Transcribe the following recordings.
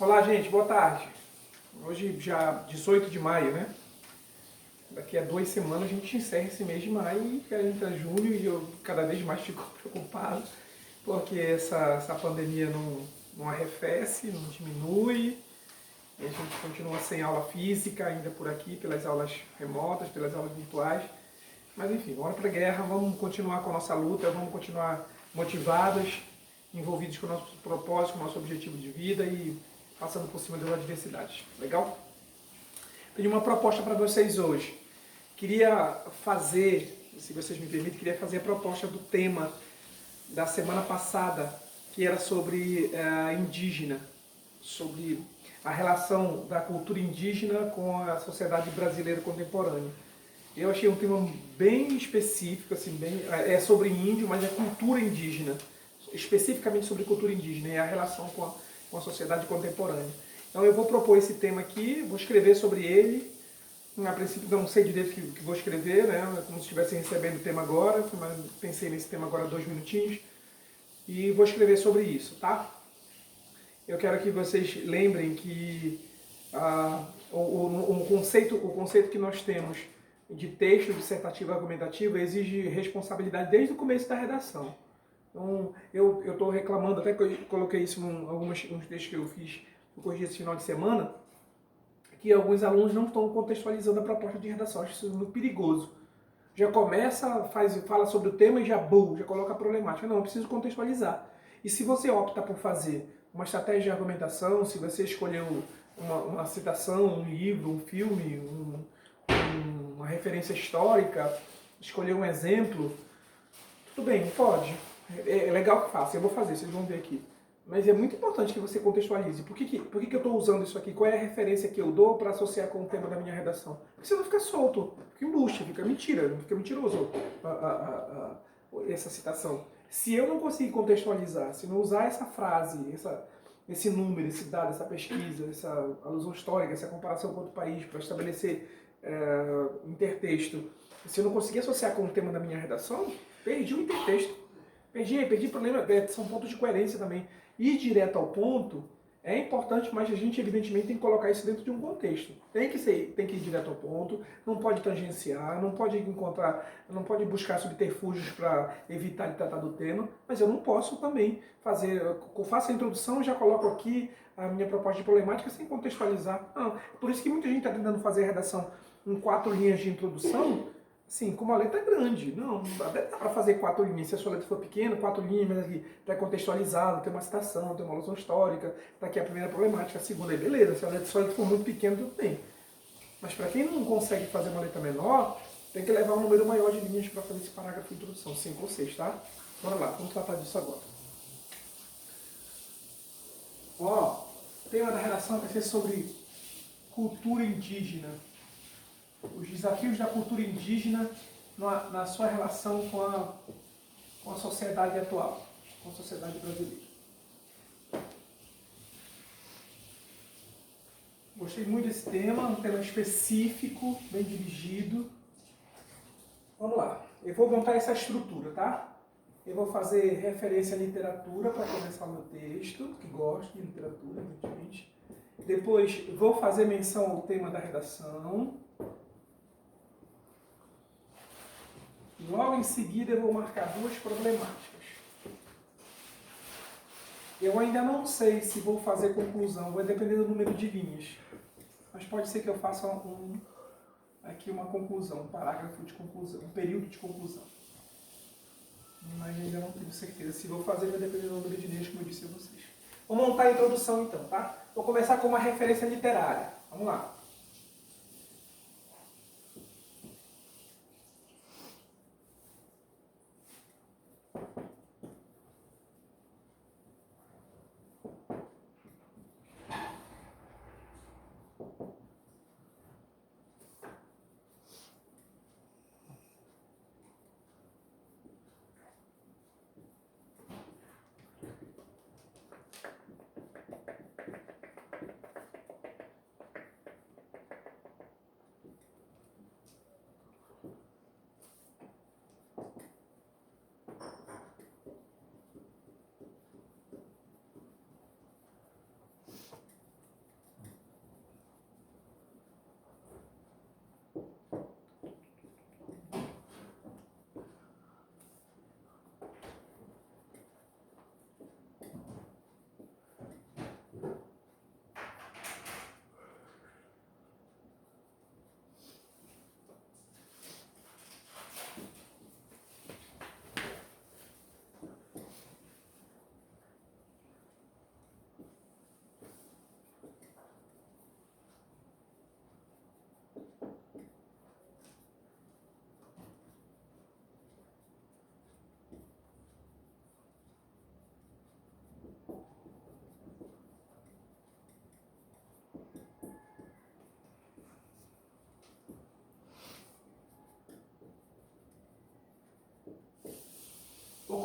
Olá, gente, boa tarde. Hoje já 18 de maio, né? Daqui a 2 semanas a gente encerra esse mês de maio e entra junho e eu cada vez mais fico preocupado porque essa pandemia não arrefece, não diminui, e a gente continua sem aula física ainda por aqui, pelas aulas remotas, pelas aulas virtuais. Mas enfim, bora pra guerra, vamos continuar com a nossa luta, vamos continuar motivados, envolvidos com o nosso propósito, com o nosso objetivo de vida e passando por cima das adversidades. Legal? Tenho uma proposta para vocês hoje. Queria fazer, se vocês me permitem, queria fazer a proposta do tema da semana passada, que era sobre indígena, sobre a relação da cultura indígena com a sociedade brasileira contemporânea. Eu achei um tema bem específico, assim, é sobre índio, mas é cultura indígena, especificamente sobre cultura indígena e a relação com a sociedade contemporânea. Então eu vou propor esse tema aqui, vou escrever sobre ele. A princípio não sei direito o que vou escrever, né? Como se estivesse recebendo o tema agora, mas pensei nesse tema agora há 2 minutinhos. E vou escrever sobre isso, tá? Eu quero que vocês lembrem que o conceito que nós temos de texto dissertativo argumentativo exige responsabilidade desde o começo da redação. Então, eu estou reclamando, até que eu coloquei isso em uns textos que eu fiz, eu corrigi esse final de semana, que alguns alunos não estão contextualizando a proposta de redação. Acho isso muito perigoso. Já começa, fala sobre o tema e já coloca a problemática. Não, eu preciso contextualizar. E se você opta por fazer uma estratégia de argumentação, se você escolheu uma citação, um livro, um filme, uma referência histórica, escolher um exemplo, tudo bem, pode. É legal que faça, eu vou fazer, vocês vão ver aqui. Mas é muito importante que você contextualize. Por que eu estou usando isso aqui? Qual é a referência que eu dou para associar com o tema da minha redação? Porque senão fica solto, fica embuste, fica mentira, fica mentiroso essa citação. Se eu não conseguir contextualizar, se não usar essa frase, esse número, esse dado, essa pesquisa, essa alusão histórica, essa comparação com outro país para estabelecer intertexto, se eu não conseguir associar com o tema da minha redação, perdi o intertexto. Perdi problema, são pontos de coerência também. Ir direto ao ponto é importante, mas a gente evidentemente tem que colocar isso dentro de um contexto. Tem que ir direto ao ponto, não pode tangenciar, não pode buscar subterfúgios para evitar de tratar do tema, mas eu não posso também eu faço a introdução e já coloco aqui a minha proposta de problemática sem contextualizar. Não, por isso que muita gente está tentando fazer a redação em 4 linhas de introdução, sim, com uma letra grande. Não dá para fazer 4 linhas. Se a sua letra for pequena, 4 linhas, mas aqui está contextualizado, tem uma citação, tem uma alusão histórica, está aqui a primeira problemática, a segunda, aí beleza. Se a sua letra for muito pequena, tudo bem. Mas para quem não consegue fazer uma letra menor, tem que levar um número maior de linhas para fazer esse parágrafo de introdução, 5 ou 6, tá? Bora lá, vamos tratar disso agora. Ó, o tema da redação vai ser sobre cultura indígena. Os desafios da cultura indígena na sua relação com a sociedade atual, com a sociedade brasileira. Gostei muito desse tema, um tema específico, bem dirigido. Vamos lá, eu vou montar essa estrutura, tá? Eu vou fazer referência à literatura para começar o meu texto, que gosto de literatura, evidentemente. Depois vou fazer menção ao tema da redação. Logo em seguida eu vou marcar 2 problemáticas. Eu ainda não sei se vou fazer conclusão, vai depender do número de linhas. Mas pode ser que eu faça aqui uma conclusão, um parágrafo de conclusão, um período de conclusão. Mas ainda não tenho certeza. Se vou fazer, vai depender do número de linhas, como eu disse a vocês. Vou montar a introdução então, tá? Vou começar com uma referência literária. Vamos lá.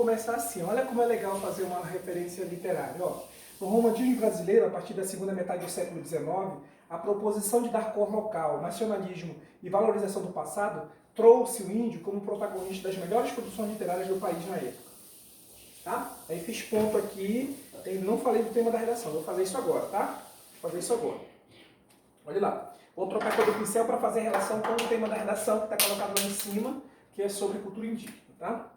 começar assim. Olha como é legal fazer uma referência literária. Ó, no romantismo brasileiro, a partir da segunda metade do século XIX, a proposição de dar cor local, nacionalismo e valorização do passado trouxe o índio como protagonista das melhores produções literárias do país na época. Tá? Aí fiz ponto aqui, não falei do tema da redação, vou fazer isso agora, tá? Vou fazer isso agora. Olha lá. Vou trocar a cor do pincel para fazer relação com o tema da redação que está colocado lá em cima, que é sobre cultura indígena, tá?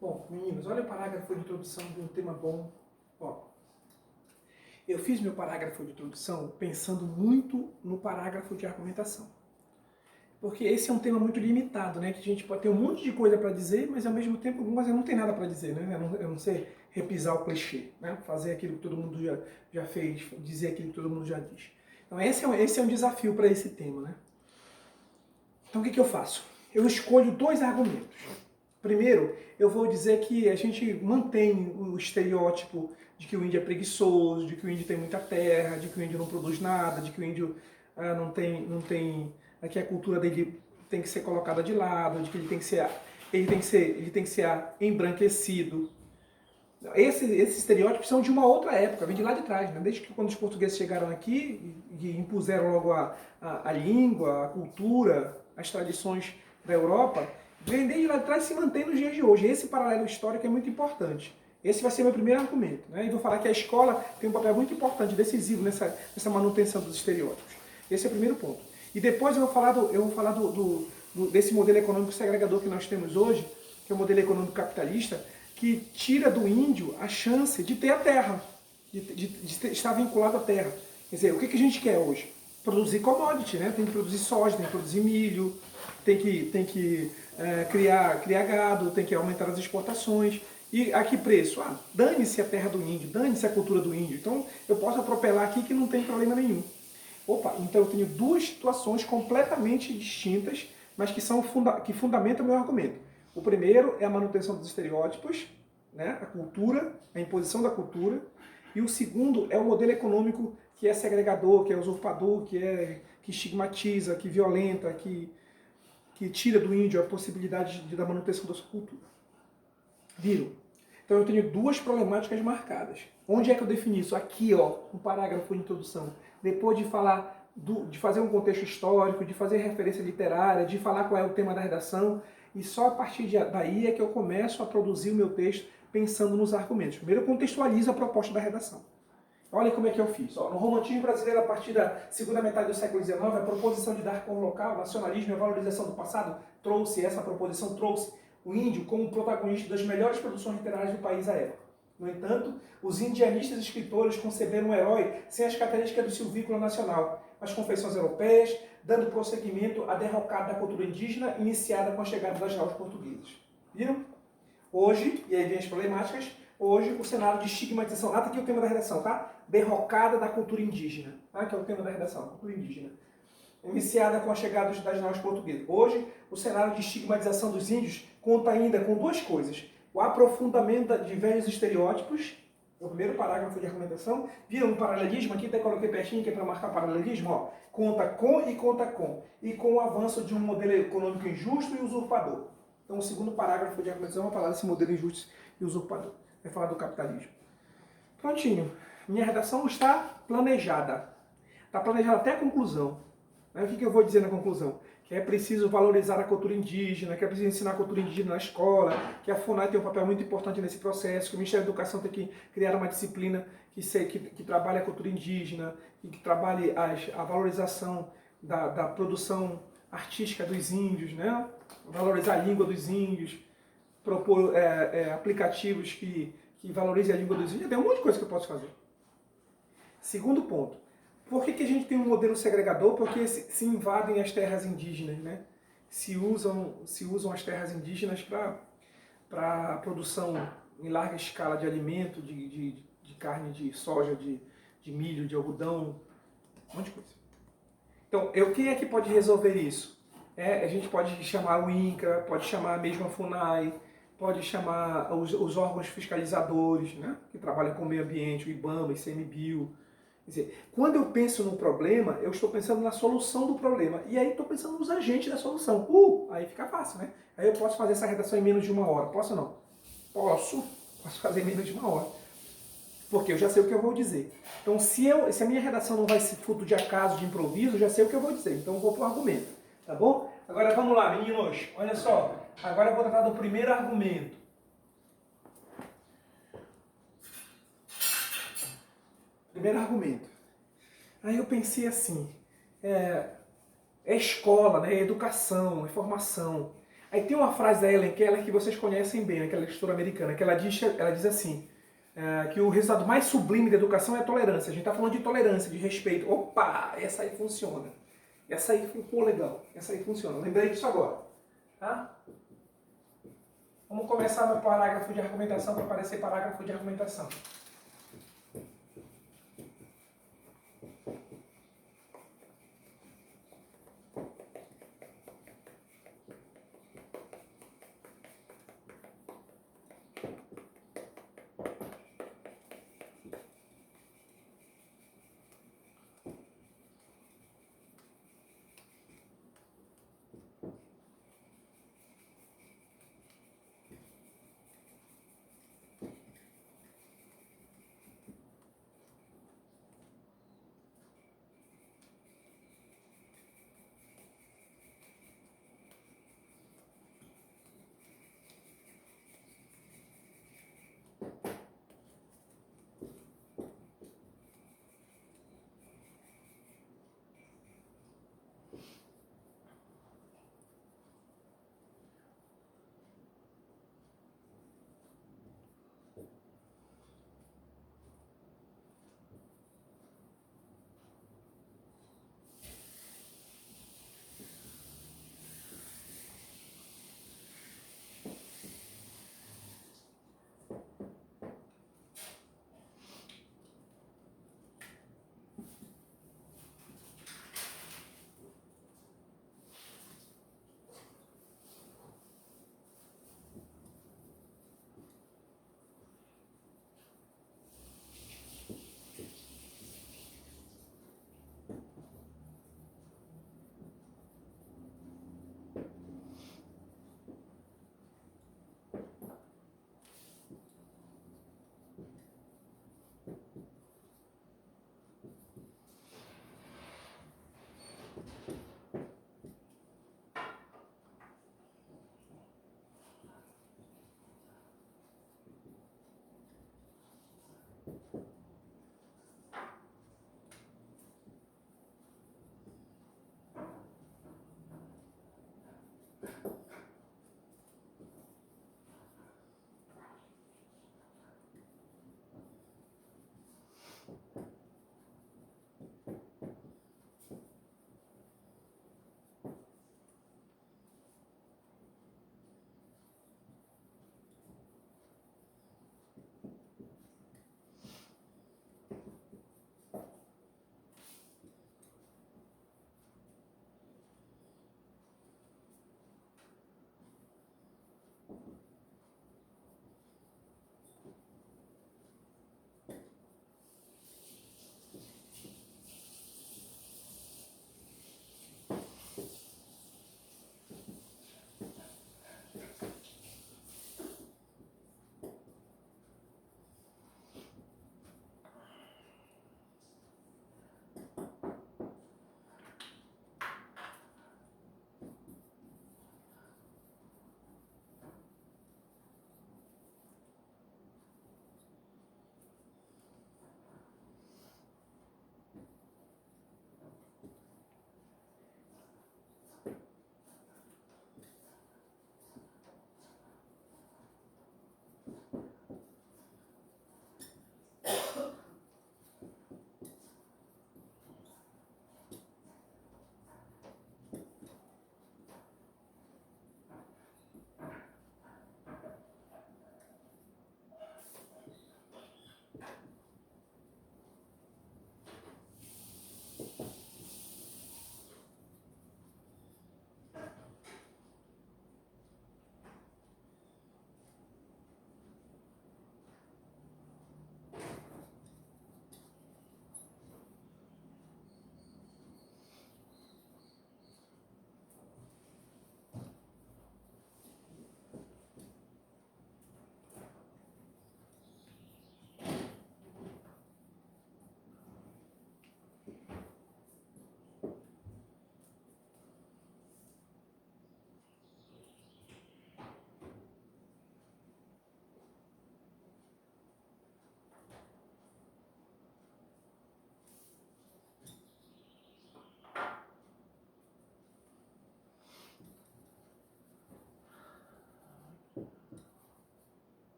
Bom, meninos, olha o parágrafo de introdução de um tema bom. Ó, eu fiz meu parágrafo de introdução pensando muito no parágrafo de argumentação. Porque esse é um tema muito limitado, né? Que a gente pode ter um monte de coisa para dizer, mas ao mesmo tempo algumas eu não tenho nada para dizer, né? Eu não sei repisar o clichê, né? Fazer aquilo que todo mundo já fez, dizer aquilo que todo mundo já diz. Então esse é um desafio para esse tema, né? Então o que eu faço? Eu escolho dois argumentos. Primeiro, eu vou dizer que a gente mantém o estereótipo de que o índio é preguiçoso, de que o índio tem muita terra, de que o índio não produz nada, de que o índio não tem que a cultura dele tem que ser colocada de lado, de que ele tem que ser embranquecido. Esses estereótipos são de uma outra época, vem de lá de trás, né? Desde que quando os portugueses chegaram aqui e impuseram logo a língua, a cultura, as tradições da Europa, vem desde lá de trás e se mantém nos dias de hoje. Esse paralelo histórico é muito importante. Esse vai ser meu primeiro argumento, né? E vou falar que a escola tem um papel muito importante, decisivo nessa manutenção dos estereótipos. Esse é o primeiro ponto. E depois eu vou falar desse modelo econômico segregador que nós temos hoje, que é o modelo econômico capitalista, que tira do índio a chance de ter a terra, de estar vinculado à terra. Quer dizer, o que a gente quer hoje? Produzir commodity, né? Tem que produzir soja, tem que produzir milho, tem que criar gado, tem que aumentar as exportações. E a que preço? Ah, dane-se a terra do índio, dane-se a cultura do índio. Então eu posso atropelar aqui que não tem problema nenhum. Opa, então eu tenho duas situações completamente distintas, mas que fundamentam o meu argumento. O primeiro é a manutenção dos estereótipos, né? A cultura, a imposição da cultura. E o segundo é o modelo econômico que é segregador, que é usurpador, que estigmatiza, que violenta, que tira do índio a possibilidade da manutenção da sua cultura. Viram? Então eu tenho duas problemáticas marcadas. Onde é que eu defini isso? Aqui, ó, no parágrafo de introdução. Depois de falar, de fazer um contexto histórico, de fazer referência literária, de falar qual é o tema da redação, e só a partir daí é que eu começo a produzir o meu texto pensando nos argumentos. Primeiro eu contextualizo a proposta da redação. Olha como é que eu fiz. Ó, no romantismo brasileiro, a partir da segunda metade do século XIX, a proposição de dar cor local, nacionalismo e a valorização do passado, essa proposição trouxe o índio como protagonista das melhores produções literárias do país à época. No entanto, os indianistas escritores conceberam um herói sem as características do silvícola nacional, as confeições europeias, dando prosseguimento à derrocada da cultura indígena iniciada com a chegada das naus portuguesas. Viram? Hoje, e aí vem as problemáticas, hoje o cenário de estigmatização, tá aqui o tema da redação, tá? Derrocada da cultura indígena, tá? Que é o tema da redação, cultura indígena. Iniciada com a chegada das naus portuguesas. Hoje, o cenário de estigmatização dos índios conta ainda com duas coisas. O aprofundamento de velhos estereótipos, o primeiro parágrafo de argumentação, viram um paralelismo aqui, até coloquei pertinho aqui para marcar paralelismo, ó. Conta com. E com o avanço de um modelo econômico injusto e usurpador. Então, o segundo parágrafo de argumentação vai falar desse modelo injusto e usurpador. Vai falar do capitalismo. Prontinho. Minha redação está planejada. Está planejada até a conclusão. O que eu vou dizer na conclusão? Que é preciso valorizar a cultura indígena, que é preciso ensinar a cultura indígena na escola, que a FUNAI tem um papel muito importante nesse processo, que o Ministério da Educação tem que criar uma disciplina que trabalhe a cultura indígena, e que trabalhe a valorização da produção artística dos índios, né? Valorizar a língua dos índios, propor aplicativos que valorizem a língua dos índios. Tem um monte de coisa que eu posso fazer. Segundo ponto. Por que a gente tem um modelo segregador? Porque se invadem as terras indígenas, né? Se usam as terras indígenas para produção em larga escala de alimento, de carne de soja, de milho, de algodão, um monte de coisa. Então, quem é que pode resolver isso? A gente pode chamar o INCRA, pode chamar mesmo a FUNAI, pode chamar os órgãos fiscalizadores, né? Que trabalham com o meio ambiente, o IBAMA, o ICMBio. Quer dizer, quando eu penso no problema, eu estou pensando na solução do problema. E aí estou pensando nos agentes da solução. Aí fica fácil, né? Aí eu posso fazer essa redação em menos de 1 hora. Posso ou não? Posso fazer em menos de 1 hora. Porque eu já sei o que eu vou dizer. Então, se a minha redação não vai ser fruto de acaso, de improviso, eu já sei o que eu vou dizer. Então, eu vou para o argumento. Tá bom? Agora, vamos lá, meninos. Olha só. Agora eu vou tratar do primeiro argumento. Primeiro argumento. Aí eu pensei assim, é escola, né, é educação, é formação. Aí tem uma frase da Helen Keller que vocês conhecem bem, aquela escritora americana, que ela diz assim, que o resultado mais sublime da educação é a tolerância. A gente está falando de tolerância, de respeito. Opa, essa aí funciona. Essa aí ficou legal. Essa aí funciona. Lembrei disso agora. Tá? Vamos começar no parágrafo de argumentação para aparecer parágrafo de argumentação.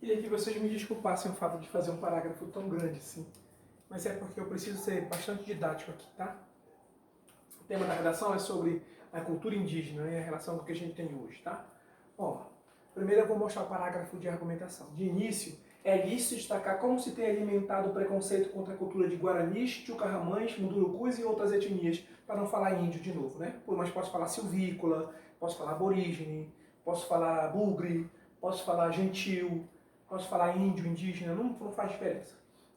Queria que vocês me desculpassem o fato de fazer um parágrafo tão grande assim, mas é porque eu preciso ser bastante didático aqui, tá? O tema da redação é sobre a cultura indígena e a relação com o que a gente tem hoje, tá? Bom, primeiro eu vou mostrar o parágrafo de argumentação. De início, é lícito destacar como se tem alimentado o preconceito contra a cultura de guaranis, tchucarramães, mundurucus e outras etnias, para não falar índio de novo, né? Mas posso falar silvícola, posso falar aborígene, posso falar bugre, posso falar gentil, posso falar índio, indígena, não faz diferença.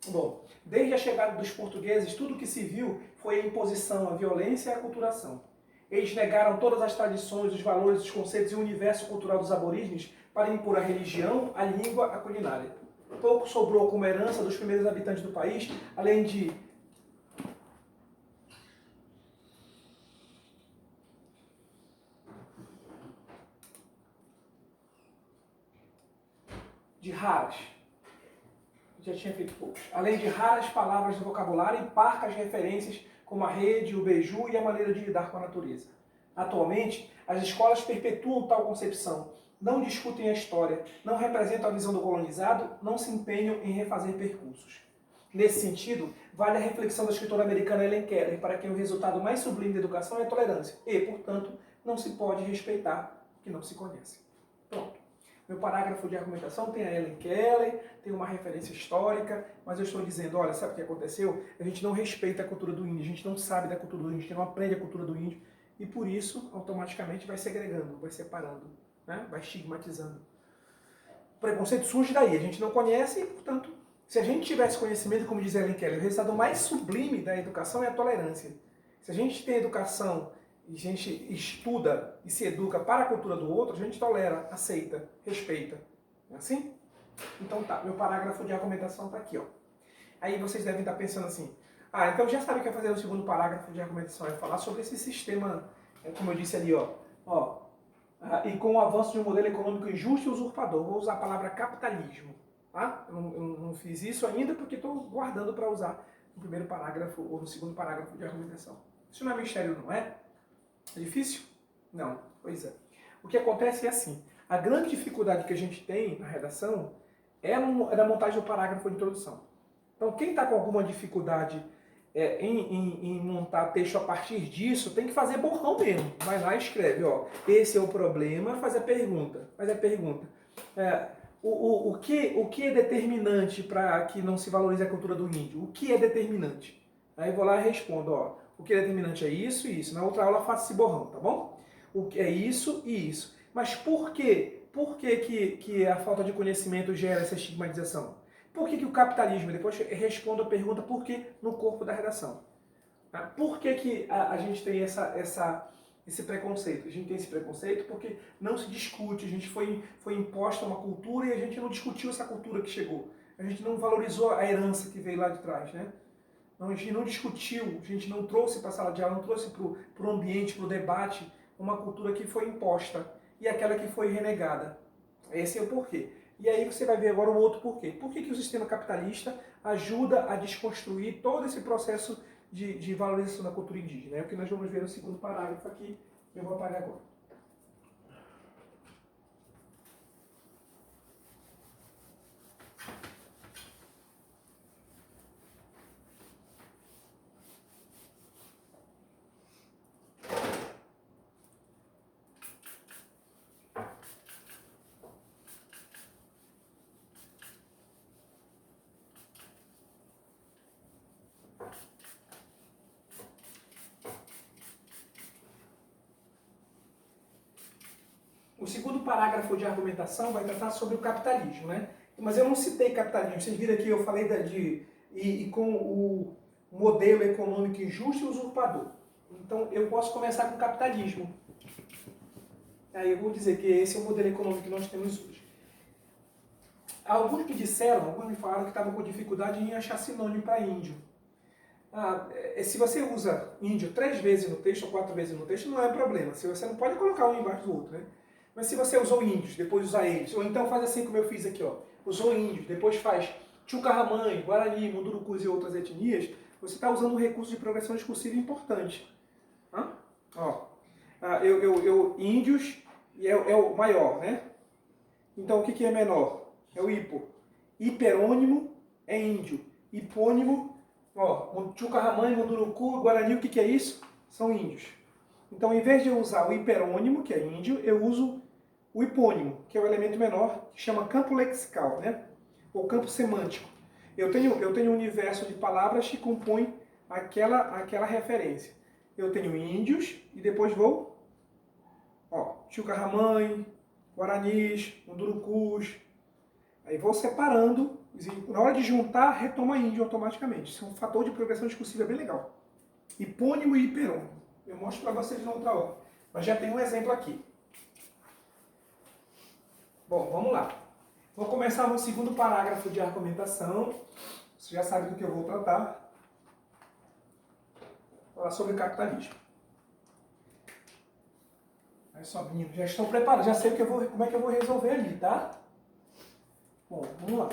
Bom, desde a chegada dos portugueses, tudo o que se viu foi a imposição, a violência e a aculturação. Eles negaram todas as tradições, os valores, os conceitos e o universo cultural dos aborígenes para impor a religião, a língua, a culinária. Pouco sobrou como herança dos primeiros habitantes do país, além de raras. Já tinha feito poucos. Além de raras palavras do vocabulário e parcas referências como a rede, o beiju e a maneira de lidar com a natureza. Atualmente, as escolas perpetuam tal concepção, não discutem a história, não representam a visão do colonizado, não se empenham em refazer percursos. Nesse sentido, vale a reflexão da escritora americana Helen Keller, para quem o resultado mais sublime da educação é a tolerância e, portanto, não se pode respeitar o que não se conhece. Pronto. Meu parágrafo de argumentação tem a Helen Keller, tem uma referência histórica, mas eu estou dizendo, olha, sabe o que aconteceu? A gente não respeita a cultura do índio, a gente não sabe da cultura do índio, a gente não aprende a cultura do índio, e por isso, automaticamente, vai segregando, vai separando, né? Vai estigmatizando. O preconceito surge daí, a gente não conhece e, portanto, se a gente tivesse conhecimento, como diz a Helen Keller, o resultado mais sublime da educação é a tolerância. Se a gente tem educação e a gente estuda e se educa para a cultura do outro, a gente tolera, aceita, respeita. Não é assim? Então tá, meu parágrafo de argumentação está aqui, ó. Aí vocês devem estar pensando assim, então já sabe o que é fazer no segundo parágrafo de argumentação, é falar sobre esse sistema, como eu disse ali, e com o avanço de um modelo econômico injusto e usurpador. Vou usar a palavra capitalismo, tá? Eu não fiz isso ainda porque estou guardando para usar no primeiro parágrafo ou no segundo parágrafo de argumentação. Isso não é mistério, não é? É difícil? Não. Pois é. O que acontece é assim, a grande dificuldade que a gente tem na redação é na montagem do parágrafo de introdução. Então, quem está com alguma dificuldade em montar texto a partir disso, tem que fazer borrão mesmo. Vai lá e escreve, esse é o problema, faz a pergunta. O que é determinante para que não se valorize a cultura do índio? O que é determinante? Aí eu vou lá e respondo, o que é determinante é isso e isso. Na outra aula eu faço esse borrão, tá bom? O que é isso e isso. Mas por quê? Por que a falta de conhecimento gera essa estigmatização? Por que o capitalismo? Depois eu respondo a pergunta por que no corpo da redação. Por que a gente tem esse preconceito? A gente tem esse preconceito porque não se discute, a gente foi imposta uma cultura e a gente não discutiu essa cultura que chegou. A gente não valorizou a herança que veio lá de trás, né? A gente não discutiu, a gente não trouxe para a sala de aula, não trouxe para o ambiente, para o debate, uma cultura que foi imposta e aquela que foi renegada. Esse é o porquê. E aí você vai ver agora o outro porquê. Por que o sistema capitalista ajuda a desconstruir todo esse processo de valorização da cultura indígena? É o que nós vamos ver no segundo parágrafo aqui, eu vou apagar agora. O segundo parágrafo de argumentação vai tratar sobre o capitalismo, né? Mas eu não citei capitalismo. Vocês viram aqui, eu falei com o modelo econômico injusto e usurpador. Então eu posso começar com o capitalismo. Aí eu vou dizer que esse é o modelo econômico que nós temos hoje. Alguns me falaram que estavam com dificuldade em achar sinônimo para índio. Se você usa índio 3 vezes no texto ou 4 vezes no texto, não é um problema. Se você não pode colocar um embaixo do outro, né? Mas se você usou índios, depois usar eles, ou então faz assim como eu fiz aqui, usou índios, depois faz tchucarramãe, guarani, mundurucus e outras etnias, você está usando um recurso de progressão discursiva importante. Índios é o maior, né? Então o que é menor? é o hipo. Hiperônimo é índio. Hipônimo, ó, Chucarramã, Munduruku, Guarani, o que é isso? São índios. Então, em vez de eu usar o hiperônimo, que é índio, eu uso o hipônimo, que é o elemento menor, que chama campo lexical, né? Ou campo semântico. Eu tenho um universo de palavras que compõem aquela referência. Eu tenho índios e depois vou, ó, Chucarramã, Guaranis, Mundurucus. Aí vou separando, e na hora de juntar, retoma índio automaticamente. Isso é um fator de progressão discursiva bem legal. Hipônimo e hiperônimo. Eu mostro para vocês na outra hora. Mas já tem um exemplo aqui. Bom, vamos lá. Vou começar no segundo parágrafo de argumentação. Você já sabe do que eu vou tratar. Falar sobre capitalismo. Aí só, menino, já estou preparado, já sei como é que eu vou resolver ali, tá? Bom, vamos lá.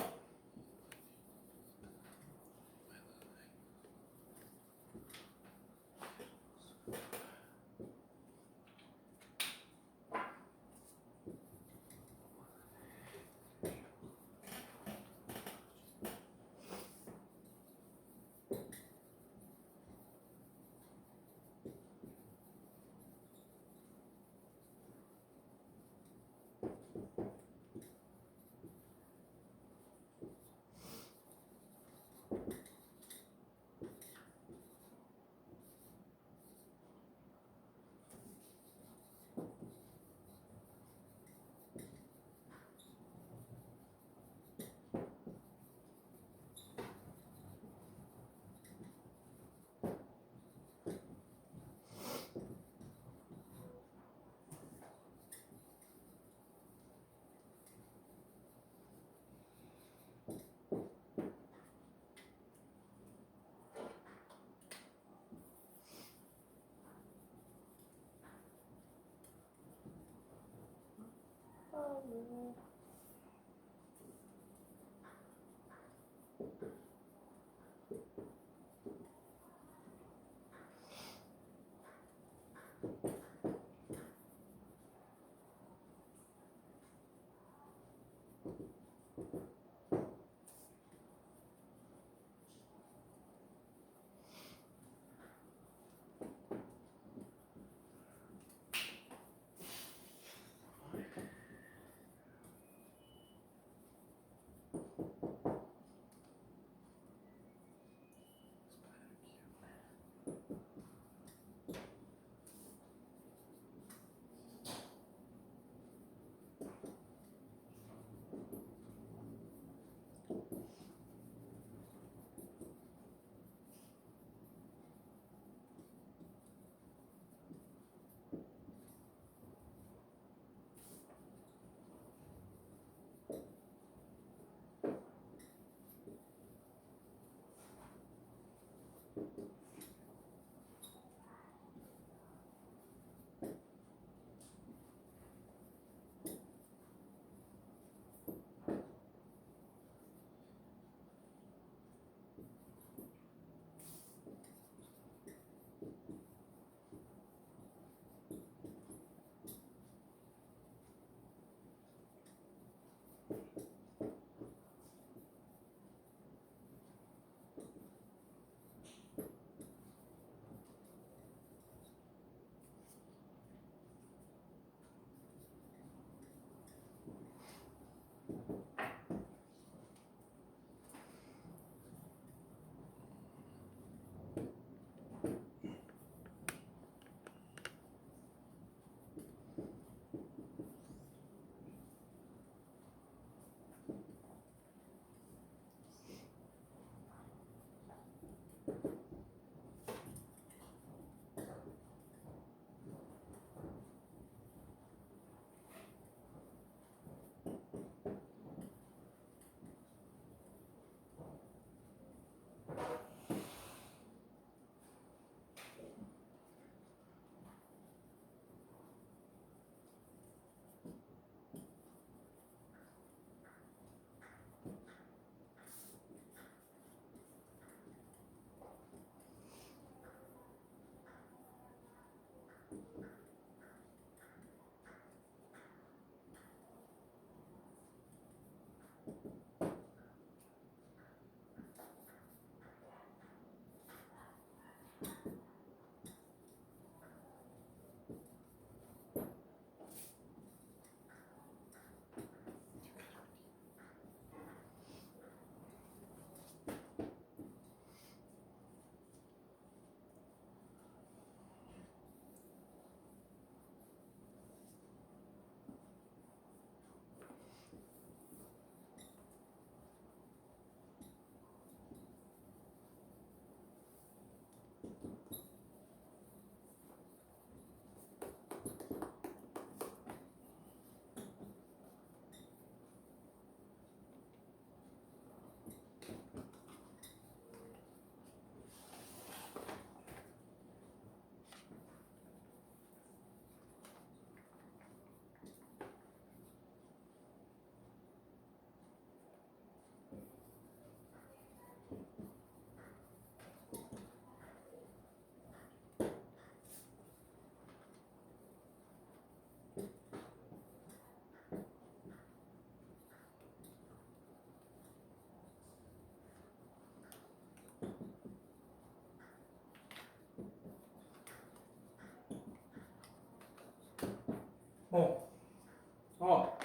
Bom,